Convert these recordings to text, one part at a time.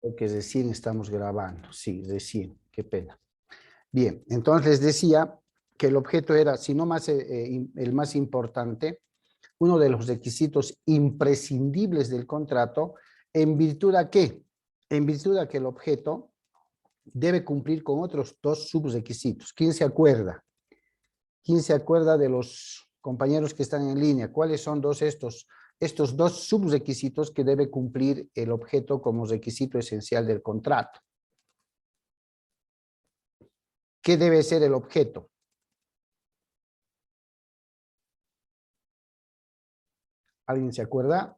Creo que recién estamos grabando. Sí, recién. Qué pena. Bien, entonces les decía que el objeto era, si no más, el más importante, uno de los requisitos imprescindibles del contrato, en virtud a qué? En virtud a que el objeto debe cumplir con otros dos subrequisitos. ¿Quién se acuerda? ¿Quién se acuerda de los compañeros que están en línea? ¿Cuáles son estos dos subrequisitos que debe cumplir el objeto como requisito esencial del contrato? ¿Qué debe ser el objeto? ¿Alguien se acuerda?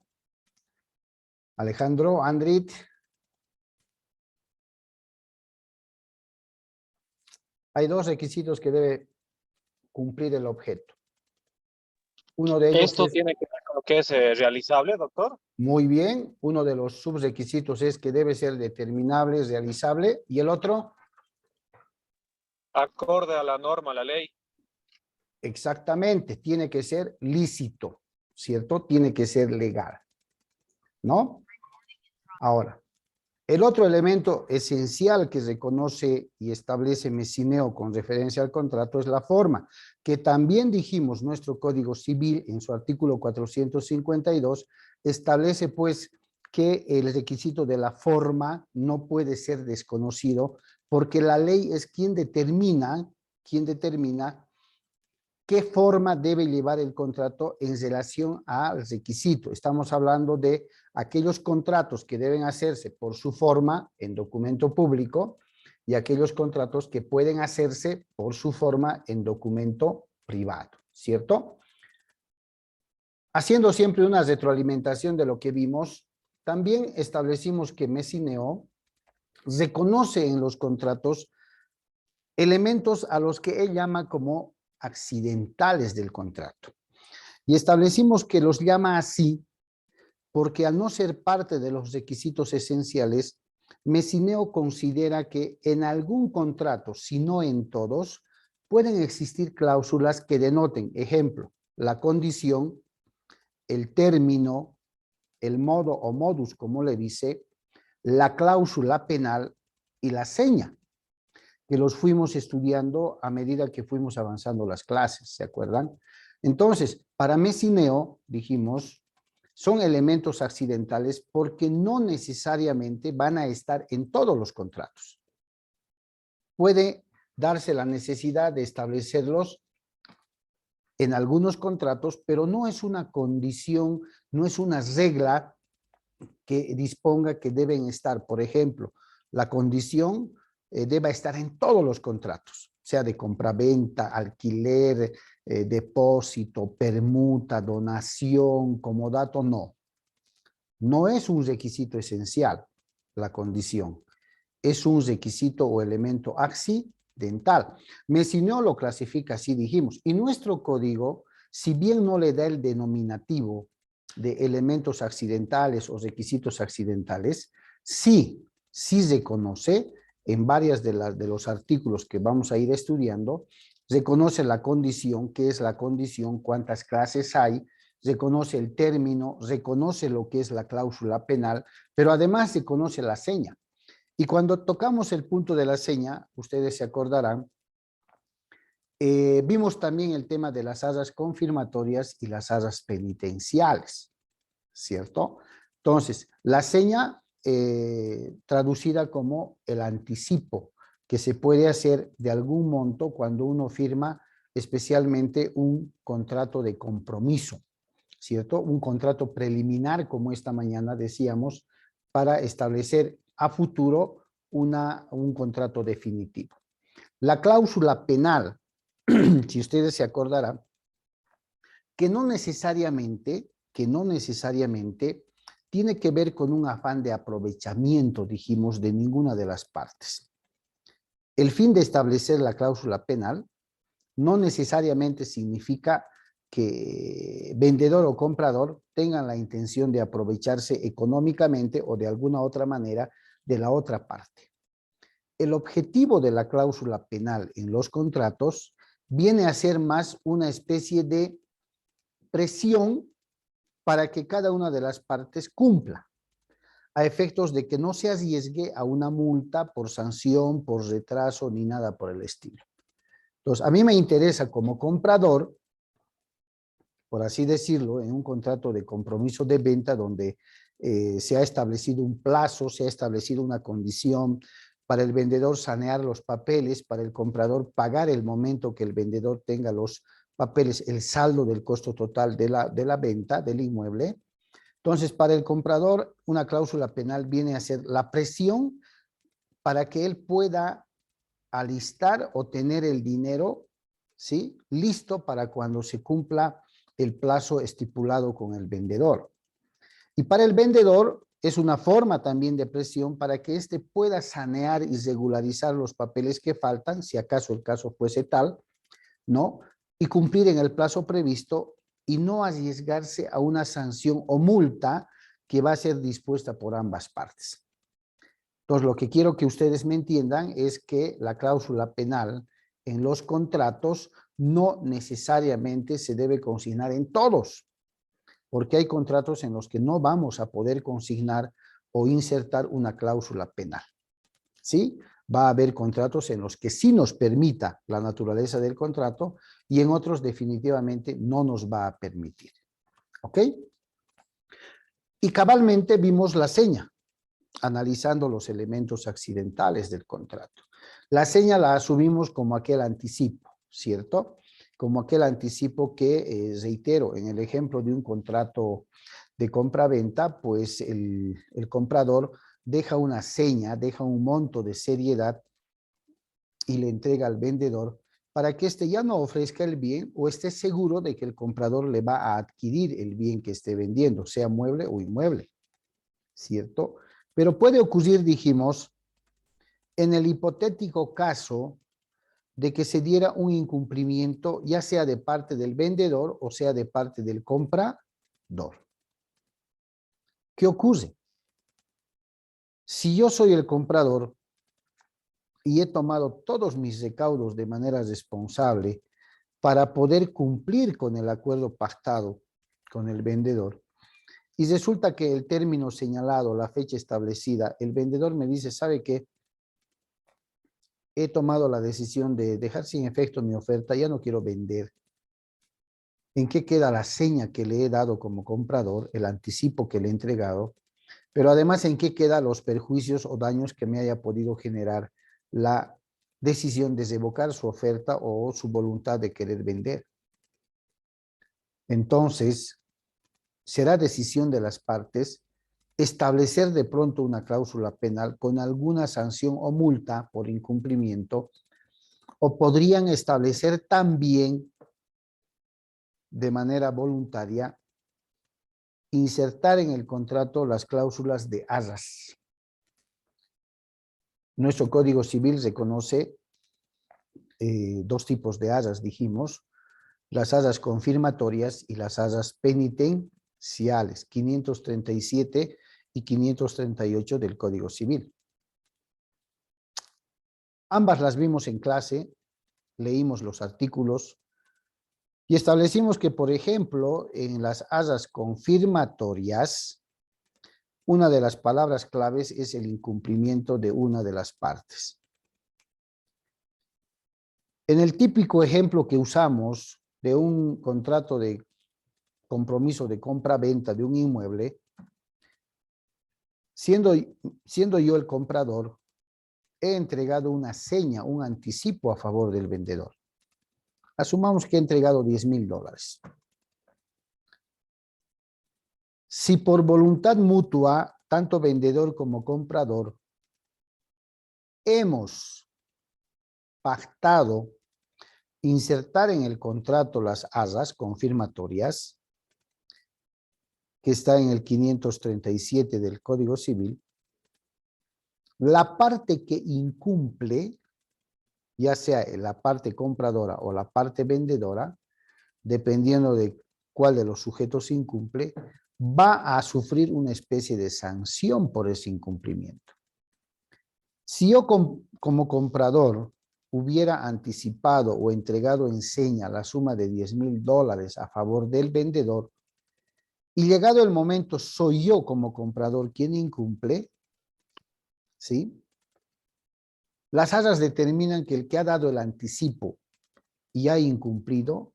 Alejandro, Andrit. Hay dos requisitos que debe cumplir el objeto. Uno de ellos ¿Esto es, tiene que ver con lo que es realizable, doctor? muy bien, uno de los subrequisitos es que debe ser determinable, realizable, y el otro, Acorde a la norma, a la ley. exactamente, tiene que ser lícito, ¿cierto? Tiene que ser legal, ¿no? Ahora, el otro elemento esencial que reconoce y establece Messineo con referencia al contrato es la forma, que también dijimos nuestro Código Civil en su artículo 452 establece pues que el requisito de la forma no puede ser desconocido porque la ley es quien determina qué forma debe llevar el contrato en relación al requisito. Estamos hablando de aquellos contratos que deben hacerse por su forma en documento público y aquellos contratos que pueden hacerse por su forma en documento privado, ¿cierto? Haciendo siempre una retroalimentación de lo que vimos, también establecimos que Messineo reconoce en los contratos elementos a los que él llama como accidentales del contrato. Y establecimos que los llama así porque al no ser parte de los requisitos esenciales, Messineo considera que en algún contrato, si no en todos, pueden existir cláusulas que denoten, ejemplo, la condición, el término, el modo o modus, como le dice, la cláusula penal y la seña, que los fuimos estudiando a medida que fuimos avanzando las clases, ¿se acuerdan? Entonces, para Messineo, dijimos, son elementos accidentales porque no necesariamente van a estar en todos los contratos. Puede darse la necesidad de establecerlos en algunos contratos, pero no es una condición, no es una regla que disponga que deben estar. Por ejemplo, la condición deba estar en todos los contratos, sea de compraventa, alquiler, depósito, permuta, donación, comodato, no. No es un requisito esencial la condición, es un requisito o elemento accidental. Messineo lo clasifica así, dijimos, y nuestro código, si bien no le da el denominativo de elementos accidentales o requisitos accidentales, sí reconoce en varias de los artículos que vamos a ir estudiando, reconoce la condición, qué es la condición, cuántas clases hay, reconoce el término, reconoce lo que es la cláusula penal, pero además reconoce la seña. Y cuando tocamos el punto de la seña, ustedes se acordarán, vimos también el tema de las arras confirmatorias y las arras penitenciales, ¿cierto? Entonces, la seña traducida como el anticipo que se puede hacer de algún monto cuando uno firma especialmente un contrato de compromiso, ¿cierto? Un contrato preliminar, como esta mañana decíamos, para establecer a futuro un contrato definitivo. La cláusula penal, si ustedes se acordarán, que no necesariamente tiene que ver con un afán de aprovechamiento, dijimos, de ninguna de las partes. El fin de establecer la cláusula penal no necesariamente significa que vendedor o comprador tengan la intención de aprovecharse económicamente o de alguna otra manera de la otra parte. El objetivo de la cláusula penal en los contratos viene a ser más una especie de presión para que cada una de las partes cumpla. a efectos de que no se arriesgue a una multa por sanción, por retraso, ni nada por el estilo. Entonces, a mí me interesa como comprador, por así decirlo, en un contrato de compromiso de venta donde se ha establecido un plazo, se ha establecido una condición para el vendedor sanear los papeles, para el comprador pagar el momento que el vendedor tenga los papeles, el saldo del costo total de la venta del inmueble. Entonces, para el comprador, una cláusula penal viene a ser la presión para que él pueda alistar o tener el dinero, ¿sí?, listo para cuando se cumpla el plazo estipulado con el vendedor. Y para el vendedor es una forma también de presión para que éste pueda sanear y regularizar los papeles que faltan, si acaso el caso fuese tal, ¿no? Y cumplir en el plazo previsto y no arriesgarse a una sanción o multa que va a ser dispuesta por ambas partes. Entonces, lo que quiero que ustedes me entiendan es que la cláusula penal en los contratos no necesariamente se debe consignar en todos, porque hay contratos en los que no vamos a poder consignar o insertar una cláusula penal, ¿sí? Va a haber contratos en los que sí nos permita la naturaleza del contrato y en otros definitivamente no nos va a permitir, ¿ok? Y cabalmente vimos la seña, analizando los elementos accidentales del contrato. La seña la asumimos como aquel anticipo, ¿cierto? Como aquel anticipo que, reitero, en el ejemplo de un contrato de compra-venta, pues el comprador deja una seña, deja un monto de seriedad y le entrega al vendedor para que éste ya no ofrezca el bien o esté seguro de que el comprador le va a adquirir el bien que esté vendiendo, sea mueble o inmueble, ¿cierto? Pero puede ocurrir, dijimos, en el hipotético caso de que se diera un incumplimiento, ya sea de parte del vendedor o sea de parte del comprador. ¿Qué ocurre? Si yo soy el comprador y he tomado todos mis recaudos de manera responsable para poder cumplir con el acuerdo pactado con el vendedor, y resulta que el término señalado, la fecha establecida, el vendedor me dice, ¿sabe qué? He tomado la decisión de dejar sin efecto mi oferta, ya no quiero vender. ¿En qué queda la seña que le he dado como comprador, el anticipo que le he entregado? Pero además, ¿en qué quedan los perjuicios o daños que me haya podido generar la decisión de revocar su oferta o su voluntad de querer vender? Entonces, será decisión de las partes establecer de pronto una cláusula penal con alguna sanción o multa por incumplimiento, o podrían establecer también de manera voluntaria insertar en el contrato las cláusulas de arras. Nuestro Código Civil reconoce dos tipos de arras, dijimos, las arras confirmatorias y las arras penitenciales, 537 y 538 del Código Civil. Ambas las vimos en clase, leímos los artículos y establecimos que, por ejemplo, en las arras confirmatorias, una de las palabras claves es el incumplimiento de una de las partes. En el típico ejemplo que usamos de un contrato de compromiso de compra-venta de un inmueble, siendo yo el comprador, he entregado una seña, un anticipo a favor del vendedor. Asumamos que he entregado $10,000. Si por voluntad mutua, tanto vendedor como comprador, hemos pactado insertar en el contrato las arras confirmatorias, que está en el 537 del Código Civil, la parte que incumple, ya sea la parte compradora o la parte vendedora, dependiendo de cuál de los sujetos incumple, va a sufrir una especie de sanción por ese incumplimiento. Si yo como comprador hubiera anticipado o entregado en seña la suma de $10,000 a favor del vendedor, y llegado el momento soy yo como comprador quien incumple, ¿sí? Las arras determinan que el que ha dado el anticipo y ha incumplido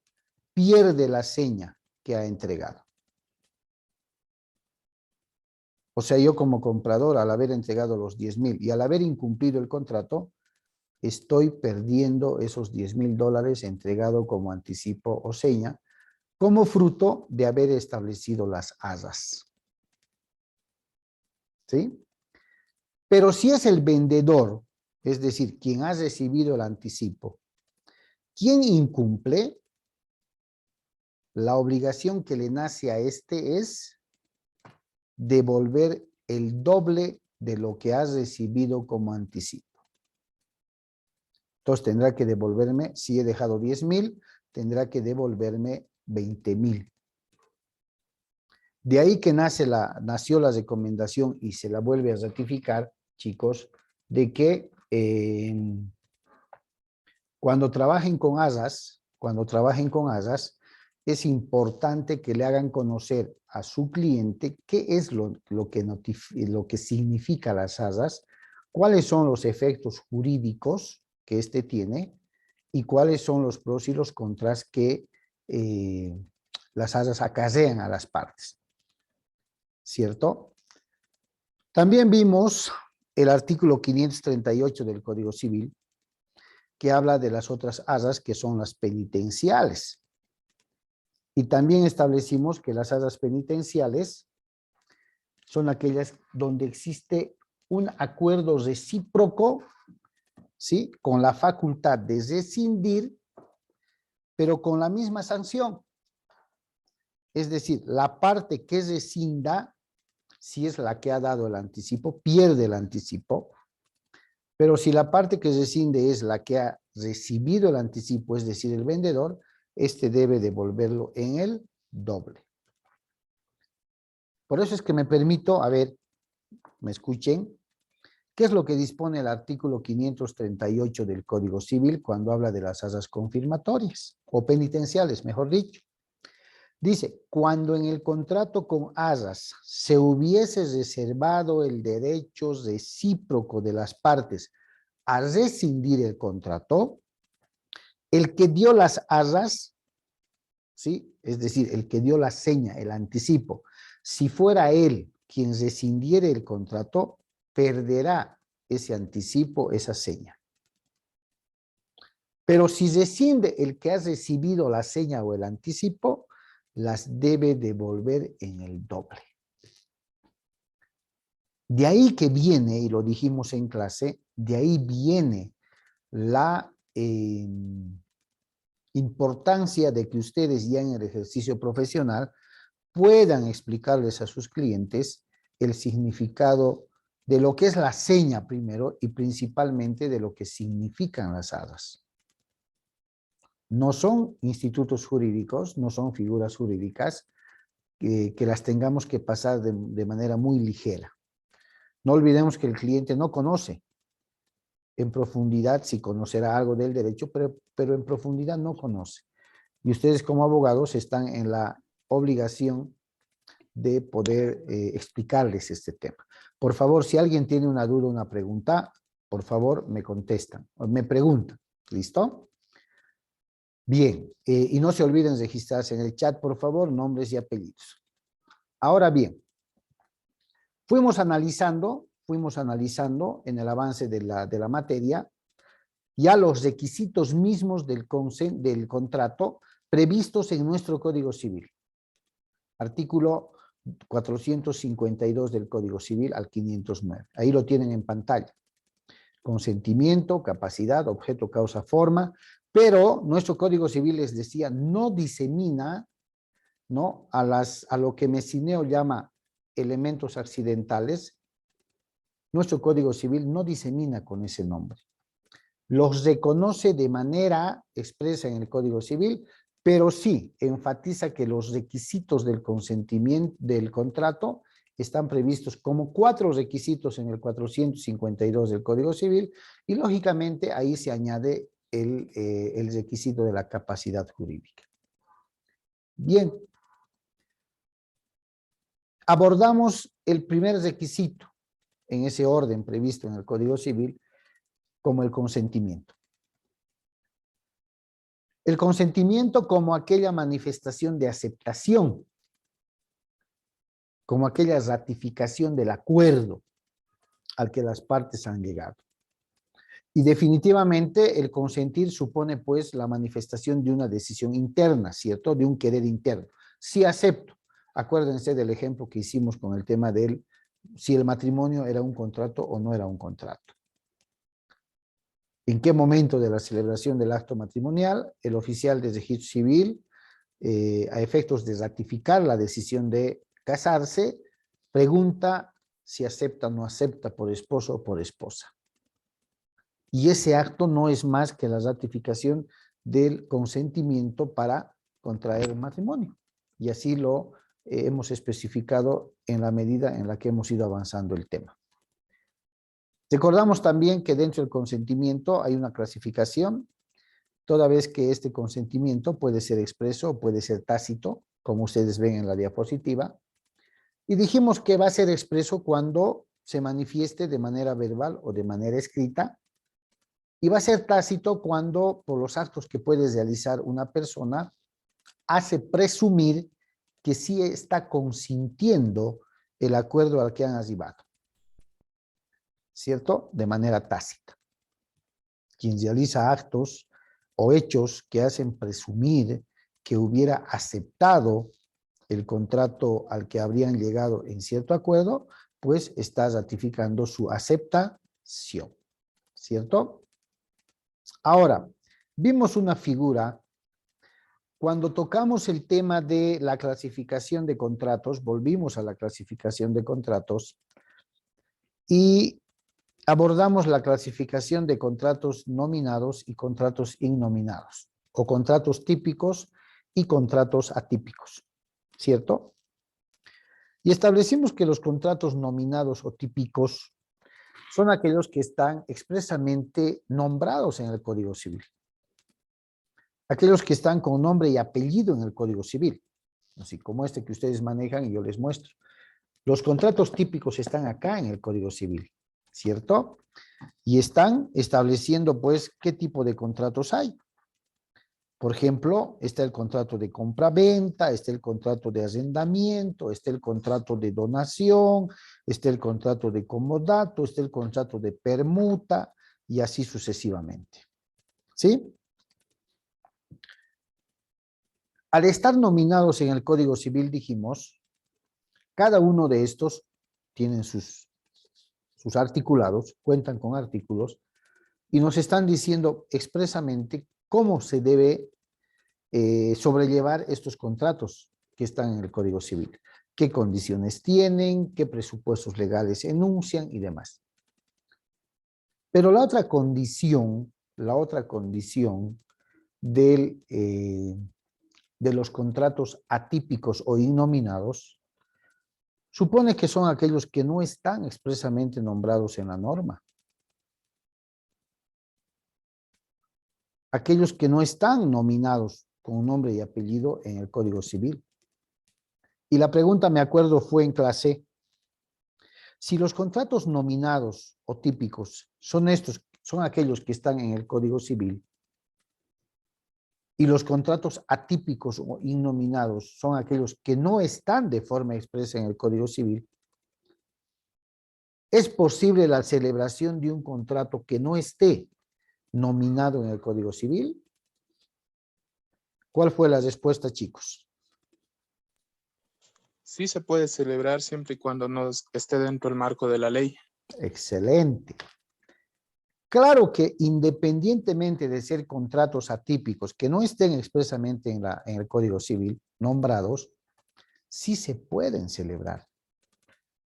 pierde la seña que ha entregado. O sea, yo como comprador, al haber entregado los 10,000 y al haber incumplido el contrato, estoy perdiendo esos $10,000 entregado como anticipo o seña, como fruto de haber establecido las arras. ¿Sí? Pero si es el vendedor, es decir, quien ha recibido el anticipo, quien incumple, la obligación que le nace a este es devolver el doble de lo que has recibido como anticipo. Entonces tendrá que devolverme, si he dejado 10,000, tendrá que devolverme 20,000. De ahí que nació la recomendación y se la vuelve a ratificar, chicos, de que cuando trabajen con arras, es importante que le hagan conocer a su cliente qué es lo que significa las arras, cuáles son los efectos jurídicos que éste tiene y cuáles son los pros y los contras que las arras acarrean a las partes. ¿Cierto? También vimos el artículo 538 del Código Civil, que habla de las otras arras que son las penitenciales. Y también establecimos que las arras penitenciales son aquellas donde existe un acuerdo recíproco, ¿sí? Con la facultad de rescindir, pero con la misma sanción. Es decir, la parte que rescinda, si es la que ha dado el anticipo, pierde el anticipo, pero si la parte que rescinde es la que ha recibido el anticipo, es decir, el vendedor, este debe devolverlo en el doble. Por eso es que me permito, a ver, me escuchen, ¿qué es lo que dispone el artículo 538 del Código Civil cuando habla de las arras confirmatorias, o penitenciales, mejor dicho? Dice, cuando en el contrato con arras se hubiese reservado el derecho recíproco de las partes a rescindir el contrato, el que dio las arras, ¿sí? Es decir, el que dio la seña, el anticipo, si fuera él quien rescindiere el contrato, perderá ese anticipo, esa seña. Pero si rescinde el que ha recibido la seña o el anticipo, las debe devolver en el doble. De ahí que viene, y lo dijimos en clase, de ahí viene la importancia de que ustedes ya en el ejercicio profesional puedan explicarles a sus clientes el significado de lo que es la seña primero y principalmente de lo que significan las arras. No son institutos jurídicos, no son figuras jurídicas que las tengamos que pasar de manera muy ligera. No olvidemos que el cliente no conoce en profundidad, si conocerá algo del derecho, pero en profundidad no conoce. Y ustedes como abogados están en la obligación de poder explicarles este tema. Por favor, si alguien tiene una duda, una pregunta, por favor me contestan, o me preguntan. ¿Listo? Bien, y no se olviden registrarse en el chat, por favor, nombres y apellidos. Ahora bien, fuimos analizando en el avance de la materia ya los requisitos mismos del contrato previstos en nuestro Código Civil. Artículo 452 del Código Civil al 509. Ahí lo tienen en pantalla. Consentimiento, capacidad, objeto, causa, forma, pero nuestro Código Civil, les decía, no disemina, ¿no?, a lo que Messineo llama elementos accidentales. Nuestro Código Civil no disemina con ese nombre. Los reconoce de manera expresa en el Código Civil, pero sí enfatiza que los requisitos del consentimiento del contrato están previstos como 4 requisitos en el 452 del Código Civil y lógicamente ahí se añade el requisito de la capacidad jurídica. Bien. abordamos el primer requisito en ese orden previsto en el Código Civil como el consentimiento. El consentimiento como aquella manifestación de aceptación, como aquella ratificación del acuerdo al que las partes han llegado. Y definitivamente el consentir supone pues la manifestación de una decisión interna, ¿cierto? De un querer interno. Sí acepto. Acuérdense del ejemplo que hicimos con el tema del si el matrimonio era un contrato o no era un contrato. ¿En qué momento de la celebración del acto matrimonial el oficial de registro civil, a efectos de ratificar la decisión de casarse, pregunta si acepta o no acepta por esposo o por esposa? Y ese acto no es más que la ratificación del consentimiento para contraer matrimonio. Y así lo hemos especificado en la medida en la que hemos ido avanzando el tema. Recordamos también que dentro del consentimiento hay una clasificación, toda vez que este consentimiento puede ser expreso o puede ser tácito, como ustedes ven en la diapositiva. Y dijimos que va a ser expreso cuando se manifieste de manera verbal o de manera escrita, y va a ser tácito cuando, por los actos que puede realizar una persona, hace presumir que sí está consintiendo el acuerdo al que han arribado, ¿cierto? De manera tácita. Quien realiza actos o hechos que hacen presumir que hubiera aceptado el contrato al que habrían llegado en cierto acuerdo, pues está ratificando su aceptación, ¿cierto? Ahora, vimos una figura cuando tocamos el tema de la clasificación de contratos, volvimos a la clasificación de contratos y abordamos la clasificación de contratos nominados y contratos innominados, o contratos típicos y contratos atípicos, ¿cierto? Y establecimos que los contratos nominados o típicos son aquellos que están expresamente nombrados en el Código Civil. Aquellos que están con nombre y apellido en el Código Civil, así como este que ustedes manejan y yo les muestro. Los contratos típicos están acá en el Código Civil, ¿cierto? Y están estableciendo, pues, qué tipo de contratos hay. Por ejemplo, está el contrato de compra-venta, está el contrato de arrendamiento, está el contrato de donación, está el contrato de comodato, está el contrato de permuta y así sucesivamente. ¿Sí? Al estar nominados en el Código Civil, dijimos, cada uno de estos tienen sus articulados, cuentan con artículos, y nos están diciendo expresamente cómo se debe sobrellevar estos contratos que están en el Código Civil, qué condiciones tienen, qué presupuestos legales enuncian y demás. Pero la otra condición de los contratos atípicos o innominados supone que son aquellos que no están expresamente nombrados en la norma. Aquellos que no están nominados con nombre y apellido en el Código Civil. Y la pregunta, me acuerdo, fue en clase, si los contratos nominados o típicos son aquellos que están en el Código Civil, y los contratos atípicos o innominados son aquellos que no están de forma expresa en el Código Civil, ¿es posible la celebración de un contrato que no esté nominado en el Código Civil? ¿Cuál fue la respuesta, chicos? Sí se puede celebrar siempre y cuando no esté dentro del marco de la ley. Excelente. Claro que independientemente de ser contratos atípicos que no estén expresamente en el Código Civil nombrados, sí se pueden celebrar.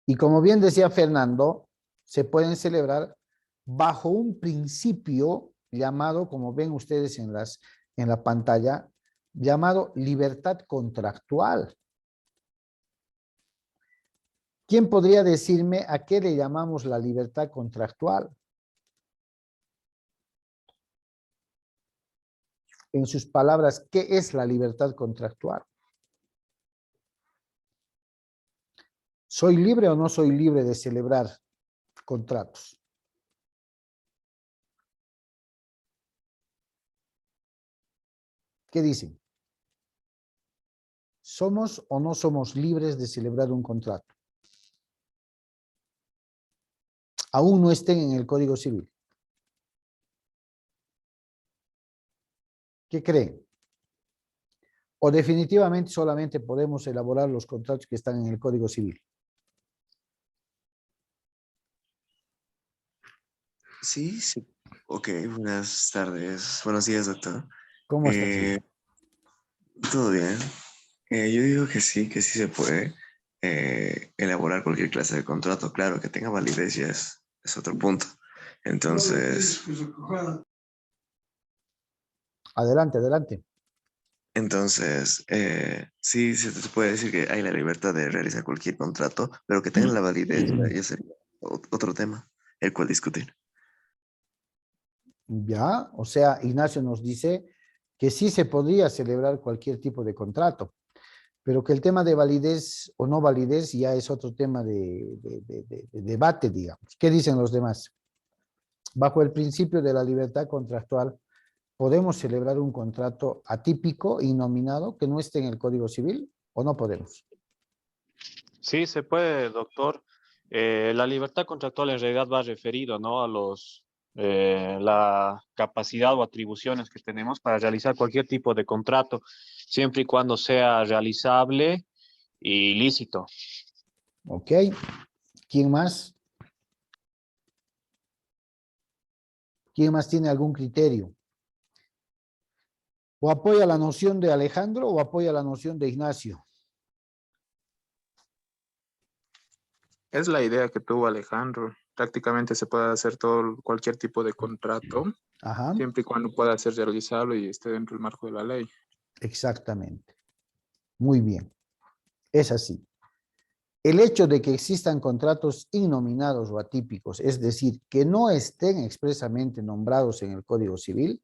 Y como bien decía Fernando, se pueden celebrar bajo un principio llamado, como ven ustedes en la pantalla, llamado libertad contractual. ¿Quién podría decirme a qué le llamamos la libertad contractual? En sus palabras, ¿qué es la libertad contractual? ¿Soy libre o no soy libre de celebrar contratos? ¿Qué dicen? ¿Somos o no somos libres de celebrar un contrato? Aún no estén en el Código Civil. ¿Qué creen? ¿O definitivamente solamente podemos elaborar los contratos que están en el Código Civil? Sí, sí. Ok, buenas tardes. Buenos días, doctor. ¿Cómo estás? Eh, ¿Todo bien? Yo digo que sí se puede elaborar cualquier clase de contrato. Claro, que tenga validez ya es otro punto. Entonces, Adelante, adelante. sí, se puede decir que hay la libertad de realizar cualquier contrato, pero que tenga la validez ya sería otro tema, el cual discutir. Ya, o sea, Ignacio nos dice que sí se podría celebrar cualquier tipo de contrato, pero que el tema de validez o no validez ya es otro tema de debate, digamos. ¿Qué dicen los demás? Bajo el principio de la libertad contractual, ¿podemos celebrar un contrato atípico, innominado, que no esté en el Código Civil o no podemos? Sí, se puede, doctor. La libertad contractual en realidad va referido, ¿no? A la capacidad o atribuciones que tenemos para realizar cualquier tipo de contrato, siempre y cuando sea realizable y lícito. ¿Ok? ¿Quién más? ¿Quién más tiene algún criterio? ¿O apoya la noción de Alejandro o apoya la noción de Ignacio? Es la idea que tuvo Alejandro. Prácticamente se puede hacer cualquier tipo de contrato, Ajá, siempre y cuando pueda ser realizable y esté dentro del marco de la ley. exactamente. Muy bien. Es así. El hecho de que existan contratos innominados o atípicos, es decir, que no estén expresamente nombrados en el Código Civil,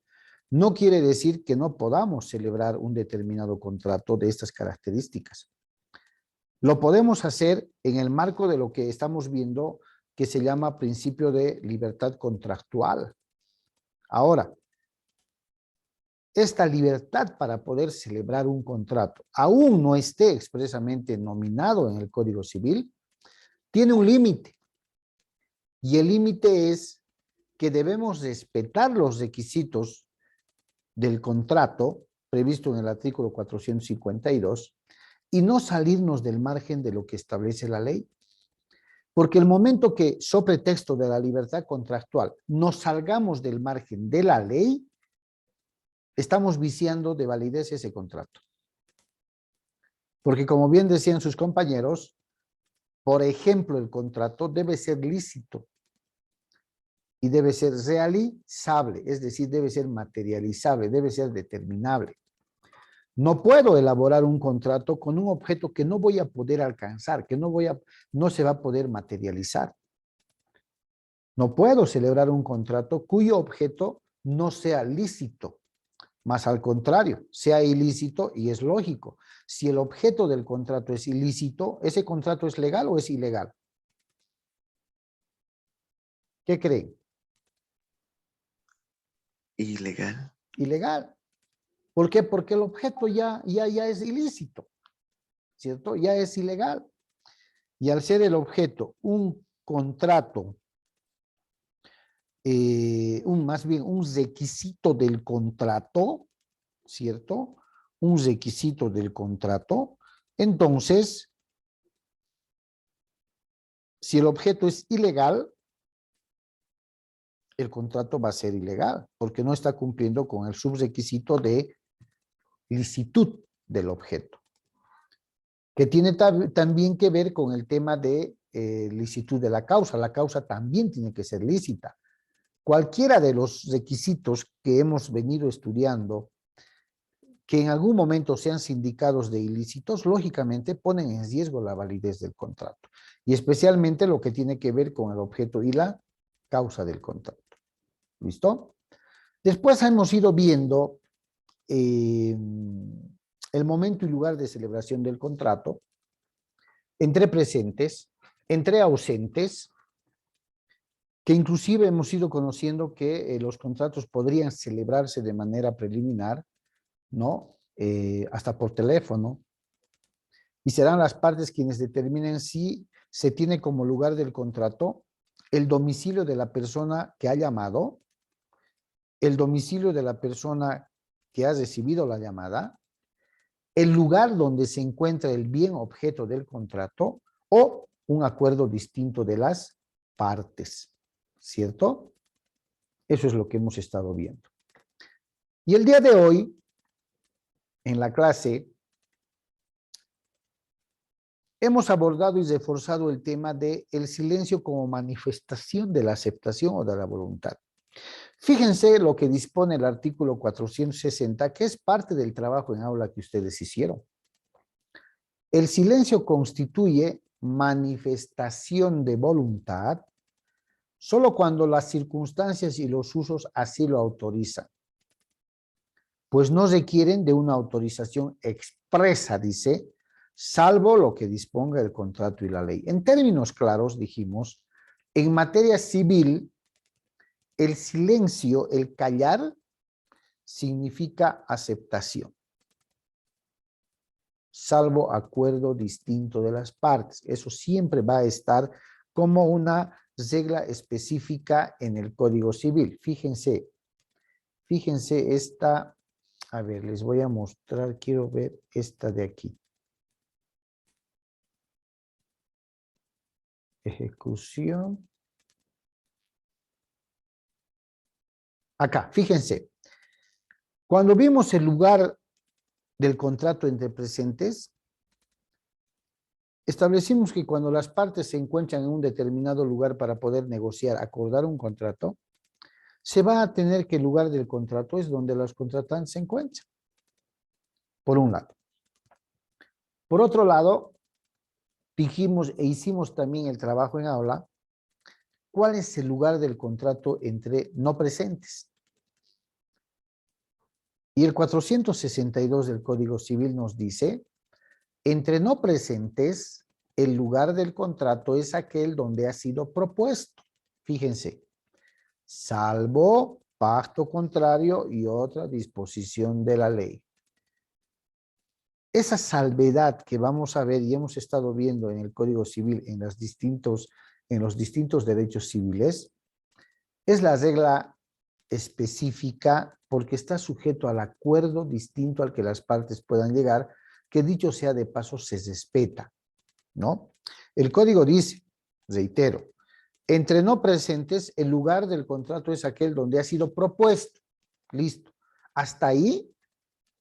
no quiere decir que no podamos celebrar un determinado contrato de estas características. Lo podemos hacer en el marco de lo que estamos viendo que se llama principio de libertad contractual. Ahora, esta libertad para poder celebrar un contrato, aún no esté expresamente nominado en el Código Civil, tiene un límite. Y el límite es que debemos respetar los requisitos del contrato previsto en el artículo 452 y no salirnos del margen de lo que establece la ley. Porque el momento que, sobre texto de la libertad contractual, nos salgamos del margen de la ley, estamos viciando de validez ese contrato. Porque como bien decían sus compañeros, por ejemplo, el contrato debe ser lícito y debe ser realizable, es decir, debe ser materializable, debe ser determinable. No puedo elaborar un contrato con un objeto que no voy a poder alcanzar, que no se va a poder materializar. No puedo celebrar un contrato cuyo objeto no sea lícito, más al contrario, sea ilícito, y es lógico. Si el objeto del contrato es ilícito, ¿ese contrato es legal o es ilegal? ¿Qué creen? ¿Ilegal? Ilegal. ¿Por qué? Porque el objeto ya es ilícito, ¿cierto? Ya es ilegal. Y al ser el objeto un contrato, más bien un requisito del contrato, ¿cierto? Un requisito del contrato, entonces, si el objeto es ilegal, el contrato va a ser ilegal, porque no está cumpliendo con el subrequisito de licitud del objeto, que tiene también que ver con el tema de licitud de la causa. La causa también tiene que ser lícita. Cualquiera de los requisitos que hemos venido estudiando, que en algún momento sean sindicados de ilícitos, lógicamente ponen en riesgo la validez del contrato, y especialmente lo que tiene que ver con el objeto y la causa del contrato. ¿Listo? Después hemos ido viendo el momento y lugar de celebración del contrato, entre presentes, entre ausentes, que inclusive hemos ido conociendo que los contratos podrían celebrarse de manera preliminar, ¿no? Hasta por teléfono, y serán las partes quienes determinen si se tiene como lugar del contrato el domicilio de la persona que ha llamado, el domicilio de la persona que ha recibido la llamada, el lugar donde se encuentra el bien objeto del contrato o un acuerdo distinto de las partes, ¿cierto? Eso es lo que hemos estado viendo. Y el día de hoy, en la clase, hemos abordado y reforzado el tema de el silencio como manifestación de la aceptación o de la voluntad. Fíjense lo que dispone el artículo 460, que es parte del trabajo en aula que ustedes hicieron. El silencio constituye manifestación de voluntad solo cuando las circunstancias y los usos así lo autorizan, pues no requieren de una autorización expresa, dice, salvo lo que disponga el contrato y la ley. En términos claros, dijimos, en materia civil, el silencio, el callar, significa aceptación, salvo acuerdo distinto de las partes. Eso siempre va a estar como una regla específica en el Código Civil. Fíjense esta, a ver, les voy a mostrar, quiero ver esta de aquí. Ejecución. Acá, fíjense. Cuando vimos el lugar del contrato entre presentes, establecimos que cuando las partes se encuentran en un determinado lugar para poder negociar, acordar un contrato, se va a tener que el lugar del contrato es donde los contratantes se encuentran. Por un lado. Por otro lado, dijimos e hicimos también el trabajo en aula, ¿cuál es el lugar del contrato entre no presentes? Y el 462 del Código Civil nos dice, entre no presentes, el lugar del contrato es aquel donde ha sido propuesto. Fíjense, salvo pacto contrario y otra disposición de la ley. Esa salvedad que vamos a ver y hemos estado viendo en el Código Civil en los distintos derechos civiles, es la regla específica porque está sujeto al acuerdo distinto al que las partes puedan llegar, que dicho sea de paso se respeta, ¿no? El código dice, reitero, entre no presentes, el lugar del contrato es aquel donde ha sido propuesto. Listo. Hasta ahí,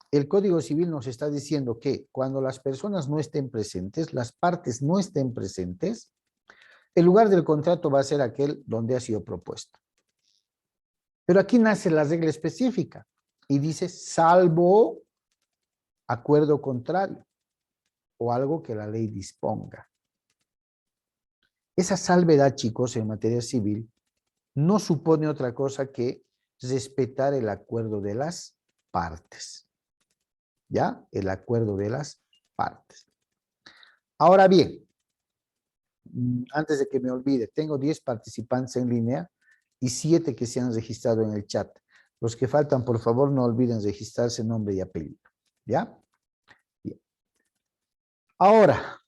el Código Civil nos está diciendo que cuando las personas no estén presentes, las partes no estén presentes, el lugar del contrato va a ser aquel donde ha sido propuesto. Pero aquí nace la regla específica y dice salvo acuerdo contrario o algo que la ley disponga. Esa salvedad, chicos, en materia civil no supone otra cosa que respetar el acuerdo de las partes. ¿Ya? El acuerdo de las partes. Ahora bien, antes de que me olvide, tengo 10 participantes en línea y 7 que se han registrado en el chat. Los que faltan, por favor, no olviden registrarse nombre y apellido. ¿Ya? Bien. Ahora,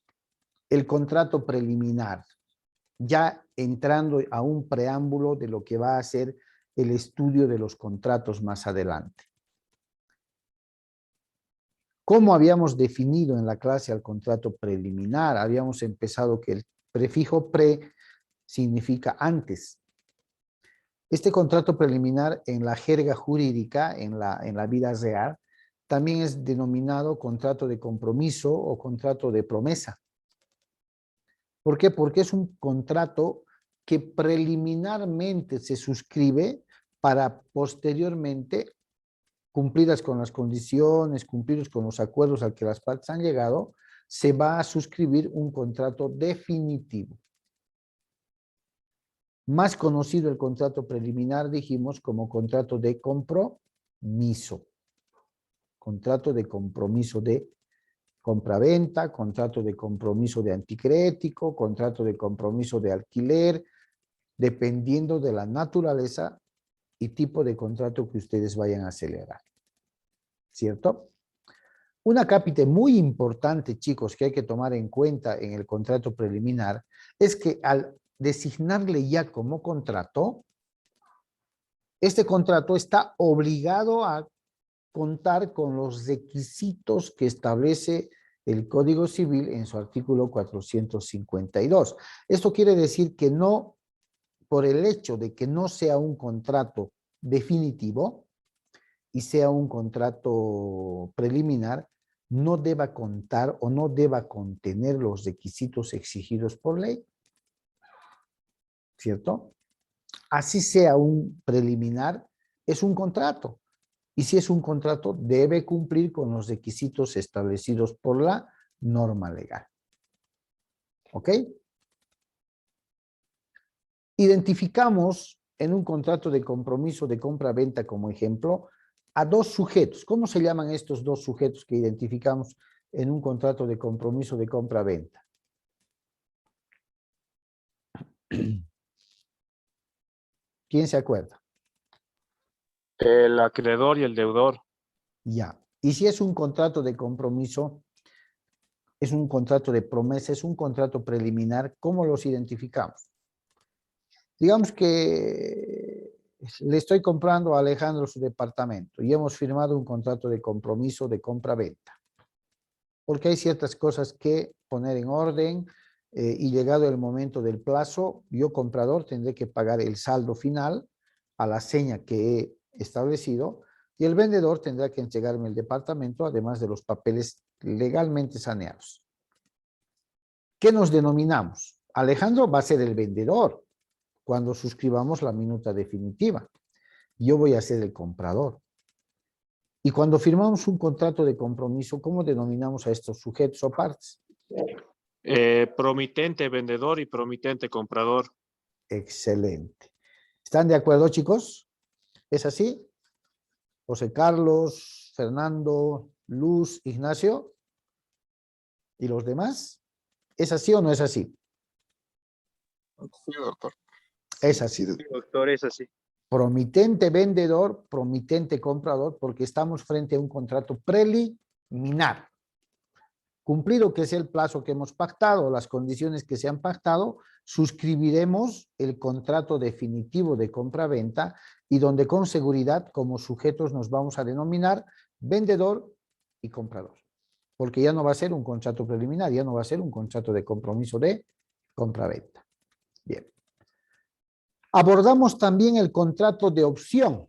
el contrato preliminar. Ya entrando a un preámbulo de lo que va a ser el estudio de los contratos más adelante. ¿Cómo habíamos definido en la clase al contrato preliminar? Habíamos empezado que el prefijo pre significa antes. Este contrato preliminar en la jerga jurídica, en la vida real, también es denominado contrato de compromiso o contrato de promesa. ¿Por qué? Porque es un contrato que preliminarmente se suscribe para posteriormente, cumplidas con las condiciones, cumplidos con los acuerdos a que las partes han llegado, se va a suscribir un contrato definitivo. Más conocido el contrato preliminar, dijimos, como contrato de compromiso. Contrato de compromiso compra-venta, contrato de compromiso de anticrético, contrato de compromiso de alquiler, dependiendo de la naturaleza y tipo de contrato que ustedes vayan a celebrar. ¿Cierto? Una cápite muy importante, chicos, que hay que tomar en cuenta en el contrato preliminar es que al designarle ya como contrato, este contrato está obligado a contar con los requisitos que establece el Código Civil en su artículo 452. Esto quiere decir que no, por el hecho de que no sea un contrato definitivo y sea un contrato preliminar, no deba contar o no deba contener los requisitos exigidos por ley. ¿Cierto? Así sea un preliminar, es un contrato. Y si es un contrato, debe cumplir con los requisitos establecidos por la norma legal. ¿Ok? Identificamos en un contrato de compromiso de compra-venta como ejemplo a dos sujetos. ¿Cómo se llaman estos dos sujetos que identificamos en un contrato de compromiso de compra-venta? ¿Quién se acuerda? El acreedor y el deudor. Ya. Y si es un contrato de compromiso, es un contrato de promesa, es un contrato preliminar, ¿cómo los identificamos? Digamos que le estoy comprando a Alejandro su departamento y hemos firmado un contrato de compromiso de compra-venta. Porque hay ciertas cosas que poner en orden y llegado el momento del plazo, yo comprador tendré que pagar el saldo final a la seña que he establecido y el vendedor tendrá que entregarme el departamento, además de los papeles legalmente saneados. ¿Qué nos denominamos? Alejandro va a ser el vendedor cuando suscribamos la minuta definitiva. Yo voy a ser el comprador. Y cuando firmamos un contrato de compromiso, ¿cómo denominamos a estos sujetos o partes? Promitente vendedor y promitente comprador. Excelente. ¿Están de acuerdo, chicos? ¿Es así? José Carlos, Fernando, Luz, Ignacio y los demás. ¿Es así o no es así? Sí, doctor. Es así. Sí, doctor, es así. Promitente vendedor, promitente comprador, porque estamos frente a un contrato preliminar. Cumplido que es el plazo que hemos pactado, las condiciones que se han pactado, suscribiremos el contrato definitivo de compra-venta y donde con seguridad como sujetos nos vamos a denominar vendedor y comprador. Porque ya no va a ser un contrato preliminar, ya no va a ser un contrato de compromiso de compra-venta. Bien. Abordamos también el contrato de opción.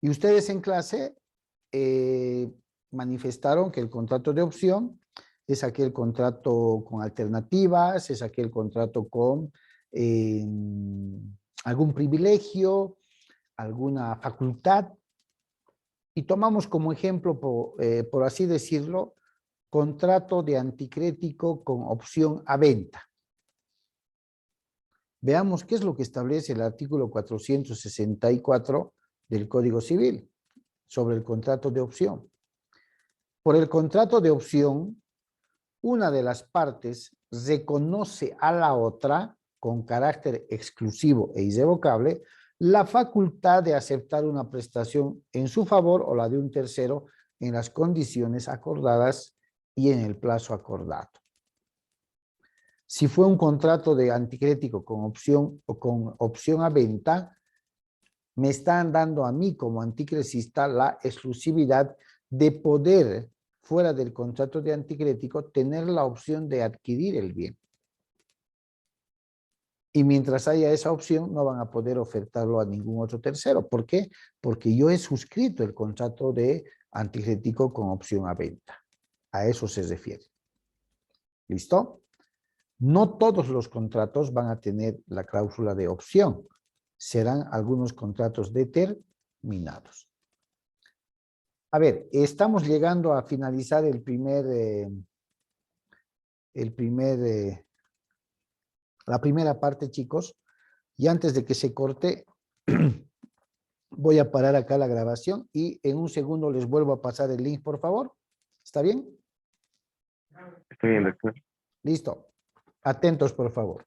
Y ustedes en clase manifestaron que el contrato de opción es aquel contrato con alternativas, es aquel contrato con algún privilegio, alguna facultad. Y tomamos como ejemplo, por así decirlo, contrato de anticrético con opción a venta. Veamos qué es lo que establece el artículo 464 del Código Civil sobre el contrato de opción. Por el contrato de opción, una de las partes reconoce a la otra, con carácter exclusivo e irrevocable, la facultad de aceptar una prestación en su favor o la de un tercero en las condiciones acordadas y en el plazo acordado. Si fue un contrato de anticrético con opción a venta, me están dando a mí como anticresista la exclusividad de poder, fuera del contrato de anticrético, tener la opción de adquirir el bien. Y mientras haya esa opción, no van a poder ofertarlo a ningún otro tercero. ¿Por qué? Porque yo he suscrito el contrato de anticrético con opción a venta. A eso se refiere. ¿Listo? No todos los contratos van a tener la cláusula de opción. Serán algunos contratos determinados. A ver, estamos llegando a finalizar la primera parte, chicos. Y antes de que se corte, voy a parar acá la grabación y en un segundo les vuelvo a pasar el link, por favor. ¿Está bien? Está bien, doctor. Listo. Atentos, por favor.